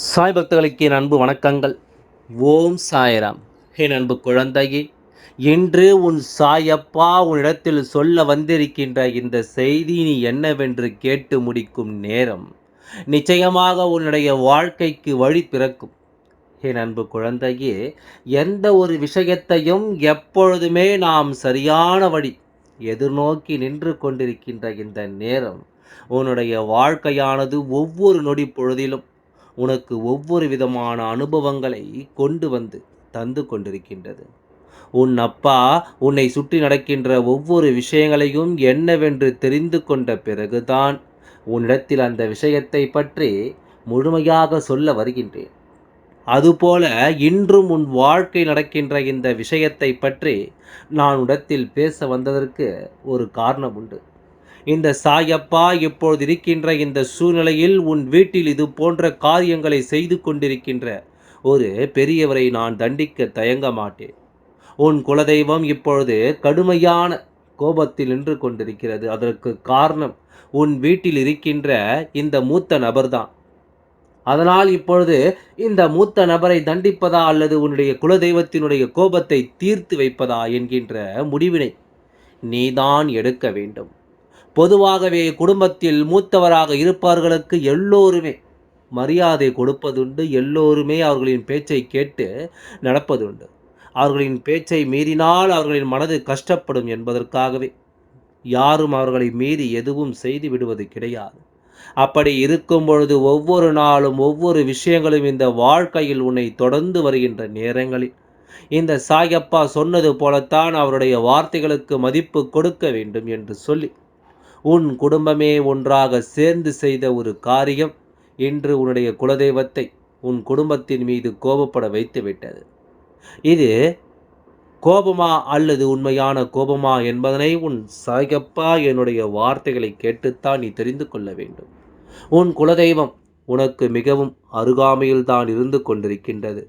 சாய் பக்தர்களுக்கு என் அன்பு வணக்கங்கள். ஓம் சாய்ராம். என் அன்பு குழந்தையே, இன்று உன் சாயப்பா உன்னிடத்தில் சொல்ல வந்திருக்கின்ற இந்த செய்தி நீ என்னவென்று கேட்டு முடிக்கும் நேரம் நிச்சயமாக உன்னுடைய வாழ்க்கைக்கு வழி பிறக்கும். என் அன்பு குழந்தையே, எந்த ஒரு விஷயத்தையும் எப்பொழுதுமே நாம் சரியான வழி எதிர்நோக்கி நின்று கொண்டிருக்கின்ற இந்த நேரம் உன்னுடைய வாழ்க்கையானது ஒவ்வொரு நொடி பொழுதிலும் உனக்கு ஒவ்வொரு விதமான அனுபவங்களை கொண்டு வந்து தந்து கொண்டிருக்கின்றது. உன் அப்பா உன்னை சுற்றி நடக்கின்ற ஒவ்வொரு விஷயங்களையும் என்னவென்று தெரிந்து கொண்ட பிறகுதான் உன்னிடத்தில் அந்த விஷயத்தை பற்றி முழுமையாக சொல்ல வருகின்றேன். அதுபோல இன்றும் உன் வாழ்க்கை நடக்கின்ற இந்த விஷயத்தை பற்றி நான் உன்னிடத்தில் பேச வந்ததற்கு ஒரு காரணம் உண்டு. இந்த சாயப்பா இப்பொழுது இருக்கின்ற இந்த சூழ்நிலையில் உன் வீட்டில் இது போன்ற காரியங்களை செய்து கொண்டிருக்கின்ற ஒரு பெரியவரை நான் தண்டிக்க தயங்க மாட்டேன். உன் குலதெய்வம் இப்பொழுது கடுமையான கோபத்தில் நின்று கொண்டிருக்கிறது. அதற்கு காரணம் உன் வீட்டில் இருக்கின்ற இந்த மூத்த நபர்தான். அதனால் இப்பொழுது இந்த மூத்த நபரை தண்டிப்பதா அல்லது உன்னுடைய குலதெய்வத்தினுடைய கோபத்தை தீர்த்து வைப்பதா என்கின்ற முடிவினை நீதான் எடுக்க வேண்டும். பொதுவாகவே குடும்பத்தில் மூத்தவராக இருப்பவர்களுக்கு எல்லோருமே மரியாதை கொடுப்பதுண்டு. எல்லோருமே அவர்களின் பேச்சை கேட்டு நடப்பதுண்டு. அவர்களின் பேச்சை மீறினால் அவர்களின் மனது கஷ்டப்படும் என்பதற்காகவே யாரும் அவர்களை மீறி எதுவும் செய்து விடுவது கிடையாது. அப்படி இருக்கும் பொழுது ஒவ்வொரு நாளும் ஒவ்வொரு விஷயங்களும் இந்த வாழ்க்கையில் உன்னை தொடர்ந்து வருகின்ற நேரங்களில் இந்த சாயப்பா சொன்னது போலத்தான் அவருடைய வார்த்தைகளுக்கு மதிப்பு கொடுக்க வேண்டும் என்று சொல்லி உன் குடும்பமே ஒன்றாக சேர்ந்து செய்த ஒரு காரியம் இன்று உன்னுடைய குலதெய்வத்தை உன் குடும்பத்தின் மீது கோபப்பட வைத்து விட்டது. இது கோபமா அல்லது உண்மையான கோபமா என்பதனை உன் சாயப்பா என்னுடைய வார்த்தைகளை கேட்டுத்தான் நீ தெரிந்து கொள்ள வேண்டும். உன் குலதெய்வம் உனக்கு மிகவும் அருகாமையில் தான் இருந்து கொண்டிருக்கின்றது.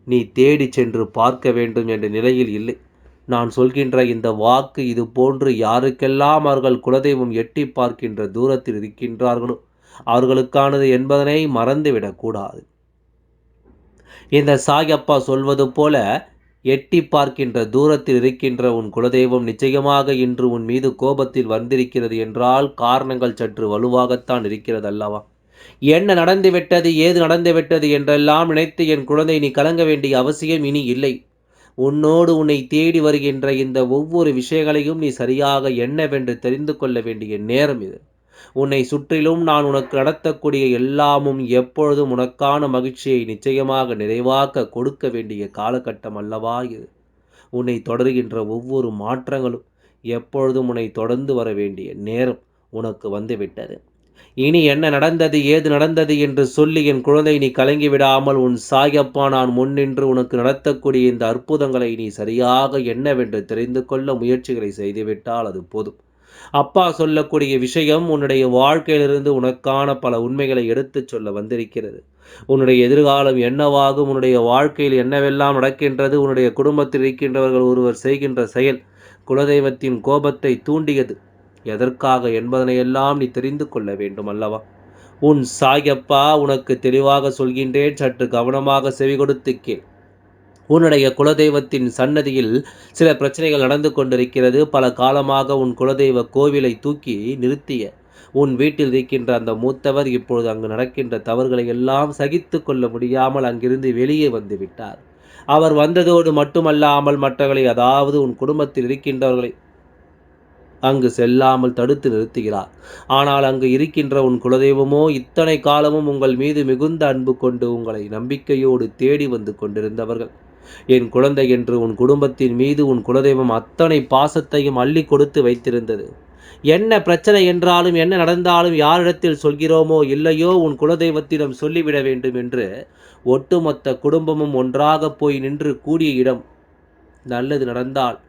நீ தேடி சென்று பார்க்க வேண்டும் என்ற நிலையில் இல்லை. நான் சொல்கின்ற இந்த வாக்கு இது போன்று யாருக்கெல்லாம் அவர்கள் குலதெய்வம் எட்டி பார்க்கின்ற தூரத்தில் இருக்கின்றார்களோ அவர்களுக்கானது என்பதனை மறந்துவிடக்கூடாது. இந்த சாயப்பா சொல்வது போல எட்டி பார்க்கின்ற தூரத்தில் இருக்கின்ற உன் குலதெய்வம் நிச்சயமாக இன்று உன் மீது கோபத்தில் வந்திருக்கிறது என்றால் காரணங்கள் சற்று வலுவாகத்தான் இருக்கிறது அல்லவா? என்ன நடந்துவிட்டது, ஏது நடந்துவிட்டது என்றெல்லாம் நினைத்து என் குழந்தை நீ கலங்க வேண்டிய அவசியம் இனி இல்லை. உன்னோடு உன்னை தேடி வருகின்ற இந்த ஒவ்வொரு விஷயங்களையும் நீ சரியாக என்னவென்று தெரிந்து கொள்ள வேண்டிய நேரம் இது. உன்னை சுற்றிலும் நான் உனக்கு நடத்தக்கூடிய எல்லாமும் எப்பொழுதும் உனக்கான மகிழ்ச்சியை நிச்சயமாக நிறைவாக்க கொடுக்க வேண்டிய காலகட்டம் அல்லவா இது. உன்னை தொடர்கின்ற ஒவ்வொரு மாற்றங்களும் எப்பொழுதும் உன்னை தொடர்ந்து வர வேண்டிய நேரம் உனக்கு வந்துவிட்டது. இனி என்ன நடந்தது, ஏது நடந்தது என்று சொல்லி என் குழந்தை நீ கலங்கிவிடாமல் உன் சாயப்பா நான் முன்னின்று உனக்கு நடத்தக்கூடிய இந்த அற்புதங்களை நீ சரியாக என்னவென்று தெரிந்து கொள்ள முயற்சிகளை செய்துவிட்டால் அது போதும். அப்பா சொல்லக்கூடிய விஷயம் உன்னுடைய வாழ்க்கையிலிருந்து உனக்கான பல உண்மைகளை எடுத்துச் சொல்ல வந்திருக்கிறது. உன்னுடைய எதிர்காலம் என்னவாகும், உன்னுடைய வாழ்க்கையில் என்னவெல்லாம் நடக்கின்றது, உன்னுடைய குடும்பத்தில் இருக்கின்றவர்கள் ஒருவர் செய்கின்ற செயல் குலதெய்வத்தின் கோபத்தை தூண்டியது எதற்காக என்பதனையெல்லாம் நீ தெரிந்து கொள்ள வேண்டும் அல்லவா? உன் சாயப்பா உனக்கு தெளிவாக சொல்கின்றேன், சற்று கவனமாக செவி கொடுத்து கேள். உன்னுடைய குலதெய்வத்தின் சன்னதியில் சில பிரச்சனைகள் நடந்து கொண்டிருக்கிறது. பல காலமாக உன் குலதெய்வ கோவிலை தூக்கி நிறுத்திய உன் வீட்டில் இருக்கின்ற அந்த மூத்தவர் இப்பொழுது அங்கு நடக்கின்ற தவறுகளை எல்லாம் சகித்து கொள்ள முடியாமல் அங்கிருந்து வெளியே வந்து விட்டார். அவர் வந்ததோடு மட்டுமல்லாமல் மற்றவர்களை, அதாவது உன் குடும்பத்தில் இருக்கின்றவர்களை அங்கு செல்லாமல் தடுத்து நிறுத்துகிறார். ஆனால் அங்கு இருக்கின்ற உன் குலதெய்வமோ இத்தனை காலமும் உங்கள் மீது மிகுந்த அன்பு கொண்டு உங்களை நம்பிக்கையோடு தேடி வந்து கொண்டிருந்தவர்கள். என் குழந்தை என்று உன் குடும்பத்தின் மீது உன் குலதெய்வம் அத்தனை பாசத்தையும் அள்ளி கொடுத்து வைத்திருந்தது. என்ன பிரச்சனை என்றாலும், என்ன நடந்தாலும் யாரிடத்தில் சொல்கிறோமோ இல்லையோ உன் குலதெய்வத்திடம் சொல்லிவிட வேண்டும் என்று ஒட்டுமொத்த குடும்பமும் ஒன்றாக போய் நின்று கூடிய இடம். நல்லது நடந்தால்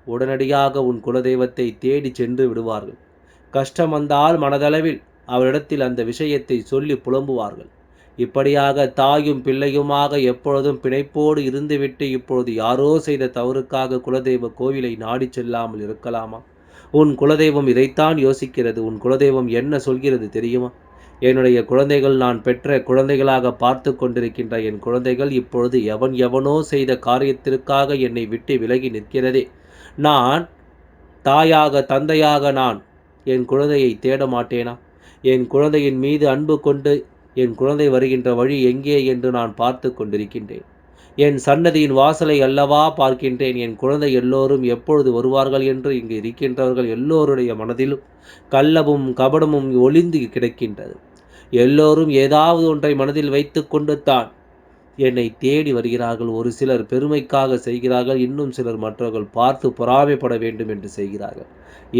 உடனடியாக உன் குலதெய்வத்தை தேடி சென்று விடுவார்கள். கஷ்டம் வந்தால் மனதளவில் அவரிடத்தில் அந்த விஷயத்தை சொல்லி புலம்புவார்கள். இப்படியாக தாயும் பிள்ளையுமாக எப்பொழுதும் பிணைப்போடு இருந்துவிட்டு இப்பொழுது யாரோ செய்த தவறுக்காக குலதெய்வ கோவிலை நாடி செல்லாமல் இருக்கலாமா? உன் குலதெய்வம் இதைத்தான் யோசிக்கிறது. உன் குலதெய்வம் என்ன சொல்கிறது தெரியுமா? என்னுடைய குழந்தைகள், நான் பெற்ற குழந்தைகளாக பார்த்து கொண்டிருக்கின்ற என் குழந்தைகள் இப்பொழுது எவனோ செய்த காரியத்திற்காக என்னை விட்டு விலகி நிற்கிறதே. நான் தாயாக, தந்தையாக நான் என் குழந்தையை தேட மாட்டேனா? என் குழந்தையின் மீது அன்பு கொண்டு என் குழந்தை வருகின்ற வழி எங்கே என்று நான் பார்த்து கொண்டிருக்கின்றேன். என் சன்னதியின் வாசலை அல்லவா பார்க்கின்றேன். என் குழந்தை எல்லோரும் எப்பொழுது வருவார்கள் என்று இங்கு இருக்கின்றவர்கள் எல்லோருடைய மனதிலும் கள்ளமும் கபடமும் ஒளிந்து கிடக்கின்றது. எல்லோரும் ஏதாவது ஒன்றை மனதில் வைத்து கொண்டு தான் என்னை தேடி வருகிறார்கள். ஒரு சிலர் பெருமைக்காக செய்கிறார்கள், இன்னும் சிலர் மற்றவர்கள் பார்த்து பொறாமைப்பட வேண்டும் என்று செய்கிறார்கள்.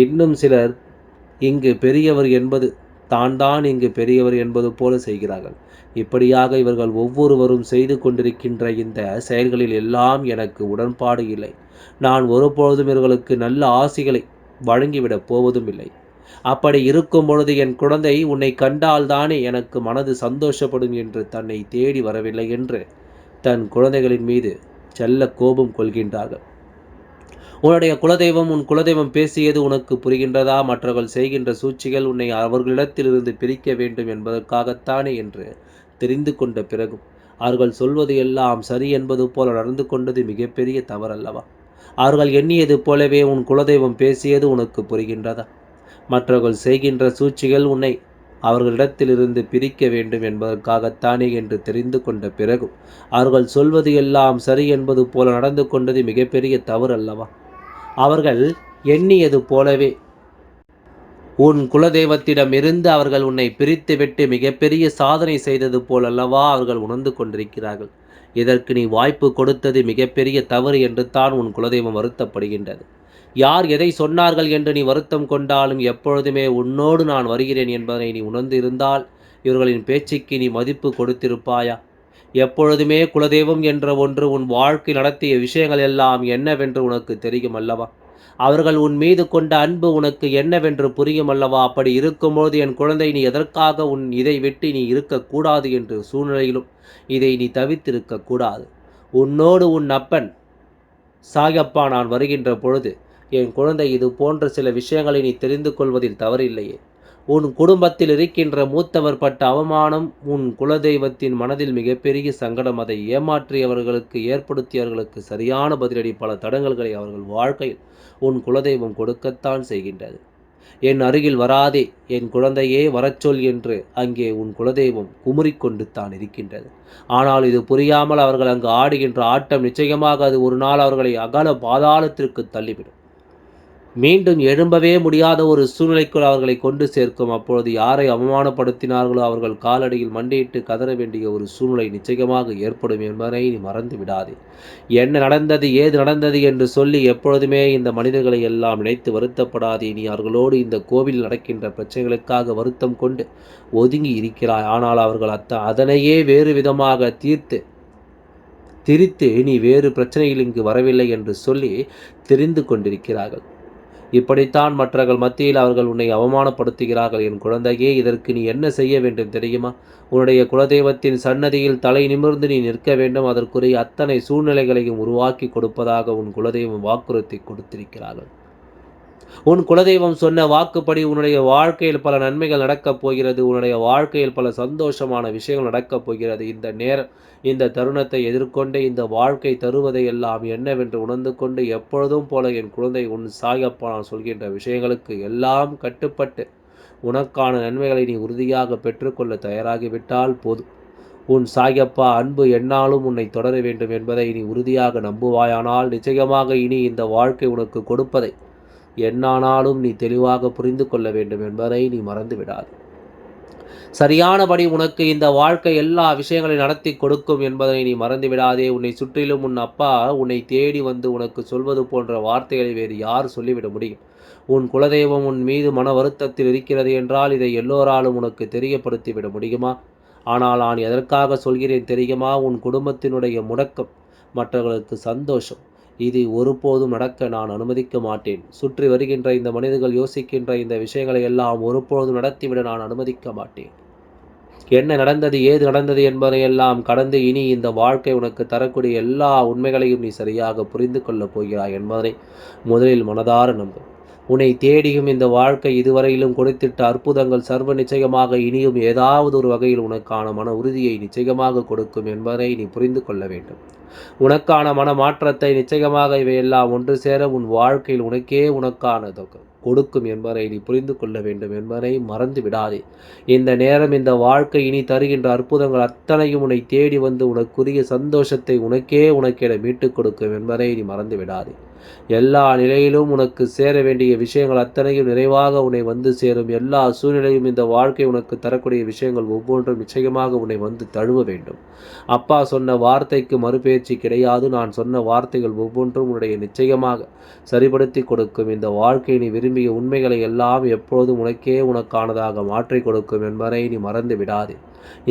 இன்னும் சிலர் இங்கு பெரியவர் என்பது தான் இங்கு பெரியவர் என்பது போல செய்கிறார்கள். இப்படியாக இவர்கள் ஒவ்வொருவரும் செய்து கொண்டிருக்கின்ற இந்த செயல்களில் எல்லாம் எனக்கு உடன்பாடு இல்லை. நான் ஒருபொழுதும் இவர்களுக்கு நல்ல ஆசிகளை வழங்கிவிடப் போவதும் இல்லை. அப்படி இருக்கும் பொழுது என் குழந்தை உன்னை கண்டால் தானே எனக்கு மனது சந்தோஷப்படும் என்று தன்னை தேடி வரவில்லை என்று தன் குழந்தைகளின் மீது செல்ல கோபம் கொள்கின்றார்கள். உன்னுடைய குலதெய்வம், உன் குலதெய்வம் பேசியது உனக்கு புரிகின்றதா? மற்றவர்கள் செய்கின்ற சூழ்ச்சிகள் உன்னை அவர்களிடத்திலிருந்து பிரிக்க வேண்டும் என்பதற்காகத்தானே என்று தெரிந்து கொண்ட பிறகும் அவர்கள் சொல்வது எல்லாம் சரி என்பது போல நடந்து கொண்டது மிகப்பெரிய தவறல்லவா? அவர்கள் எண்ணியது போலவே உன் குலதெய்வம் பேசியது உனக்கு புரிகின்றதா? மற்றவர்கள் செய்கின்ற சூழ்ச்சிகள் உன்னை அவர்களிடத்திலிருந்து பிரிக்க வேண்டும் என்பதற்காகத்தானே என்று தெரிந்து கொண்ட பிறகும் அவர்கள் சொல்வது எல்லாம் சரி என்பது போல நடந்து கொண்டது மிகப்பெரிய தவறு அல்லவா? அவர்கள் எண்ணியது போலவே உன் குலதெய்வத்திடமிருந்து அவர்கள் உன்னை பிரித்துவிட்டு மிகப்பெரிய சாதனை செய்தது போலல்லவா அவர்கள் உணர்ந்து கொண்டிருக்கிறார்கள். இதற்கு நீ வாய்ப்பு கொடுத்தது மிகப்பெரிய தவறு என்று தான் உன் குலதெய்வம் வருத்தப்படுகின்றது. யார் எதை சொன்னார்கள் என்று நீ வருத்தம் கொண்டாலும் எப்பொழுதுமே உன்னோடு நான் வருகிறேன் என்பதை நீ உணர்ந்து இருந்தால் இவர்களின் பேச்சுக்கு நீ மதிப்பு கொடுத்திருப்பாயா? எப்பொழுதுமே குலதெய்வம் என்ற ஒன்று உன் வாழ்க்கை நடத்திய விஷயங்கள் எல்லாம் என்னவென்று உனக்கு தெரியும் அல்லவா? அவர்கள் உன் மீது கொண்ட அன்பு உனக்கு என்னவென்று புரியும் அல்லவா? அப்படி இருக்கும்போது என் குழந்தை, நீ எதற்காக இதை விட்டு நீ இருக்கக்கூடாது என்று சூழ்நிலையிலும் இதை நீ தவிர்த்திருக்கக்கூடாது. உன்னோடு உன் அப்பன் சாயப்பா நான் வருகின்ற பொழுது என் குழந்தை, இது போன்ற சில விஷயங்களை நீ தெரிந்து கொள்வதில் தவறில்லையே. உன் குடும்பத்தில் இருக்கின்ற மூத்தவர் பட்ட அவமானம் உன் குலதெய்வத்தின் மனதில் மிகப்பெரிய சங்கடம். அதை ஏமாற்றியவர்களுக்கு, ஏற்படுத்தியவர்களுக்கு சரியான பதிலடி, பல தடங்கல்களை அவர்கள் வாழ்க்கையில் உன் குலதெய்வம் கொடுக்கத்தான் செய்கின்றது. என் அருகில் வராதே, என் குழந்தையே வரச்சொல் என்று அங்கே உன் குலதெய்வம் குமுறிக்கொண்டு தான் இருக்கின்றது. ஆனால் இது புரியாமல் அவர்கள் அங்கு ஆடுகின்ற ஆட்டம் நிச்சயமாக அது ஒரு நாள் அவர்களை அகல பாதாளத்திற்கு தள்ளிவிடும். மீண்டும் எழும்பவே முடியாத ஒரு சூழ்நிலைக்குள் அவர்களை கொண்டு சேர்க்கும். அப்பொழுது யாரை அவமானப்படுத்தினார்களோ அவர்கள் காலடியில் மண்டியிட்டு கதற வேண்டிய ஒரு சூழ்நிலை நிச்சயமாக ஏற்படும் என்பதை நீ மறந்து விடாதே. என்ன நடந்தது, ஏது நடந்தது என்று சொல்லி எப்பொழுதுமே இந்த மனிதர்களை எல்லாம் நினைத்து வருத்தப்படாதே. நீ அவர்களோடு இந்த கோவில் நடக்கின்ற பிரச்சனைகளுக்காக வருத்தம் கொண்டு ஒதுங்கி இருக்கிறாய். ஆனால் அவர்கள் அதனையே வேறு விதமாக திரித்து நீ வேறு பிரச்சனையில் இங்கு வரவில்லை என்று சொல்லி தெரிந்து கொண்டிருக்கிறார்கள். இப்படித்தான் மற்றவர்கள் மத்தியில் அவர்கள் உன்னை அவமானப்படுத்துகிறார்கள். என் குழந்தையே, இதற்கு நீ என்ன செய்ய வேண்டும் தெரியுமா? உன்னுடைய குலதெய்வத்தின் சன்னதியில் தலை நிமிர்ந்து நீ நிற்க வேண்டும். அதற்குரிய அத்தனை சூழ்நிலைகளையும் உருவாக்கி கொடுப்பதாக உன் குலதெய்வம் வாக்குறுதி கொடுத்திருக்கிறார்கள். உன் குலதெய்வம் சொன்ன வாக்குப்படி உன்னுடைய வாழ்க்கையில் பல நன்மைகள் நடக்கப் போகிறது. உன்னுடைய வாழ்க்கையில் பல சந்தோஷமான விஷயங்கள் நடக்கப் போகிறது. இந்த தருணத்தை எதிர்கொண்டு இந்த வாழ்க்கை தருவதை எல்லாம் என்னவென்று உணர்ந்து கொண்டு எப்பொழுதும் போல என் குழந்தை, உன் சாயப்பா நான் சொல்கின்ற விஷயங்களுக்கு எல்லாம் கட்டுப்பட்டு உனக்கான நன்மைகளை நீ உறுதியாக பெற்றுக்கொள்ள தயாராகிவிட்டால் போதும். உன் சாயப்பா அன்பு எந்நாளும் உன்னை தொடர வேண்டும் என்பதை நீ உறுதியாக நம்புவாயானால் நிச்சயமாக இனி இந்த வாழ்க்கை உனக்கு கொடுப்பதை என்னானாலும் நீ தெளிவாக புரிந்து கொள்ள வேண்டும் என்பதை நீ மறந்து விடாது. சரியானபடி உனக்கு இந்த வாழ்க்கை எல்லா விஷயங்களையும் நடத்தி கொடுக்கும் என்பதை நீ மறந்து விடாதே. உன்னை சுற்றிலும் உன் அப்பா உன்னை தேடி வந்து உனக்கு சொல்வது போன்ற வார்த்தைகளை வேறு யார் சொல்லிவிட முடியும்? உன் குலதெய்வம் உன் மீது மன வருத்தத்தில் இருக்கிறது என்றால் இதை எல்லோராலும் உனக்கு தெரியப்படுத்திவிட முடியுமா? ஆனால் நான் எதற்காக சொல்கிறேன் தெரியுமா? உன் குடும்பத்தினுடைய முடக்கம், மற்றவர்களுக்கு சந்தோஷம், இது ஒருபோதும் நடக்க நான் அனுமதிக்க மாட்டேன். சுற்றி வருகின்ற இந்த மனிதர்கள் யோசிக்கின்ற இந்த விஷயங்களை எல்லாம் ஒருபோதும் நடத்திவிட நான் அனுமதிக்க மாட்டேன். என்ன நடந்தது, ஏது நடந்தது என்பதையெல்லாம் கடந்து இனி இந்த வாழ்க்கை உனக்கு தரக்கூடிய எல்லா உண்மைகளையும் நீ சரியாக புரிந்து கொள்ளப் போகிறாய் என்பதை முதலில் மனதார நம்பு. உன்னை தேடியும் இந்த வாழ்க்கை இதுவரையிலும் கொடுத்திட்ட அற்புதங்கள் சர்வ நிச்சயமாக இனியும் ஏதாவது ஒரு வகையில் உனக்கான மன உறுதியை நிச்சயமாக கொடுக்கும் என்பதை நீ புரிந்து கொள்ள வேண்டும். உனக்கான மன மாற்றத்தை நிச்சயமாக இவையெல்லாம் ஒன்று சேர உன் வாழ்க்கையில் உனக்கே உனக்கானது கொடுக்கும் என்பதை நீ புரிந்து கொள்ள வேண்டும் என்பதை மறந்து விடாதே. இந்த நேரம் இந்த வாழ்க்கை இனி தருகின்ற அற்புதங்கள் அத்தனையும் உன்னை தேடி வந்து உனக்குரிய சந்தோஷத்தை உனக்கென மீட்டுக் கொடுக்கும் என்பதை நீ மறந்து விடாதே. எல்லா நிலையிலும் உனக்கு சேர வேண்டிய விஷயங்கள் அத்தனையும் நிறைவாக உன்னை வந்து சேரும். எல்லா சூழ்நிலையும் இந்த வாழ்க்கை உனக்கு தரக்கூடிய விஷயங்கள் ஒவ்வொன்றும் நிச்சயமாக உன்னை வந்து தழுவ வேண்டும். அப்பா சொன்ன வார்த்தைக்கு மறுபேச்சு கிடையாது. நான் சொன்ன வார்த்தைகள் ஒவ்வொன்றும் உன்னுடைய நிச்சயமாக சரிபடுத்தி கொடுக்கும். இந்த வாழ்க்கை நீ விரும்பிய உண்மைகளை எல்லாம் எப்பொழுதும் உனக்கே உனக்கானதாக மாற்றி கொடுக்கும் என்பதை நீ மறந்து விடாதே.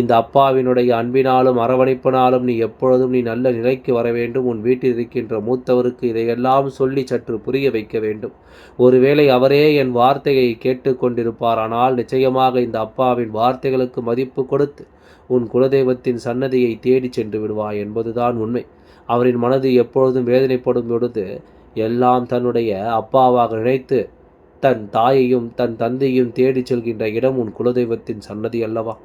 இந்த அப்பாவினுடைய அன்பினாலும் அரவணைப்பினாலும் நீ எப்பொழுதும் நீ நல்ல நிலைக்கு வர வேண்டும். உன் வீட்டில் இருக்கின்ற மூத்தவருக்கு இதையெல்லாம் சொல்லி சற்று புரிய வைக்க வேண்டும். ஒருவேளை அவரே என் வார்த்தையை கேட்டுக்கொண்டிருப்பார். ஆனால் நிச்சயமாக இந்த அப்பாவின் வார்த்தைகளுக்கு மதிப்பு கொடுத்து உன் குலதெய்வத்தின் சன்னதியை தேடி சென்று விடுவாய் என்பதுதான் உண்மை. அவரின் மனது எப்பொழுதும் வேதனைப்படும் பொழுது எல்லாம் தன்னுடைய அப்பாவாக நினைத்து தன் தாயையும் தன் தந்தையும் தேடி செல்கின்ற இடம் உன் குலதெய்வத்தின் சன்னதி அல்லவா?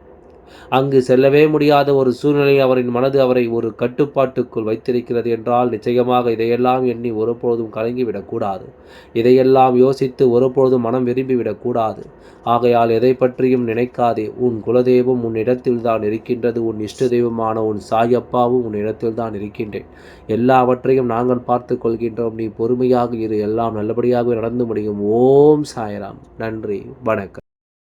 அங்கு செல்லவே முடியாத ஒரு சூழ்நிலை அவரின் மனது அவரை ஒரு கட்டுப்பாட்டுக்குள் வைத்திருக்கிறது என்றால் நிச்சயமாக இதையெல்லாம் எண்ணி ஒருபொழுதும் கலங்கிவிடக்கூடாது. இதையெல்லாம் யோசித்து ஒருபொழுதும் மனம் விரும்பிவிடக்கூடாது. ஆகையால் எதை பற்றியும் நினைக்காதே. உன் குலதெய்வம் உன் இடத்தில்தான் இருக்கின்றது. உன் இஷ்ட தெய்வமான உன் சாயப்பாவும் உன் இடத்தில்தான் இருக்கின்றேன். எல்லாவற்றையும் நாங்கள் பார்த்து கொள்கின்றோம். நீ பொறுமையாக இரு. எல்லாம் நல்லபடியாக நடந்து முடியும். ஓம் சாய்ராம். நன்றி. வணக்கம்.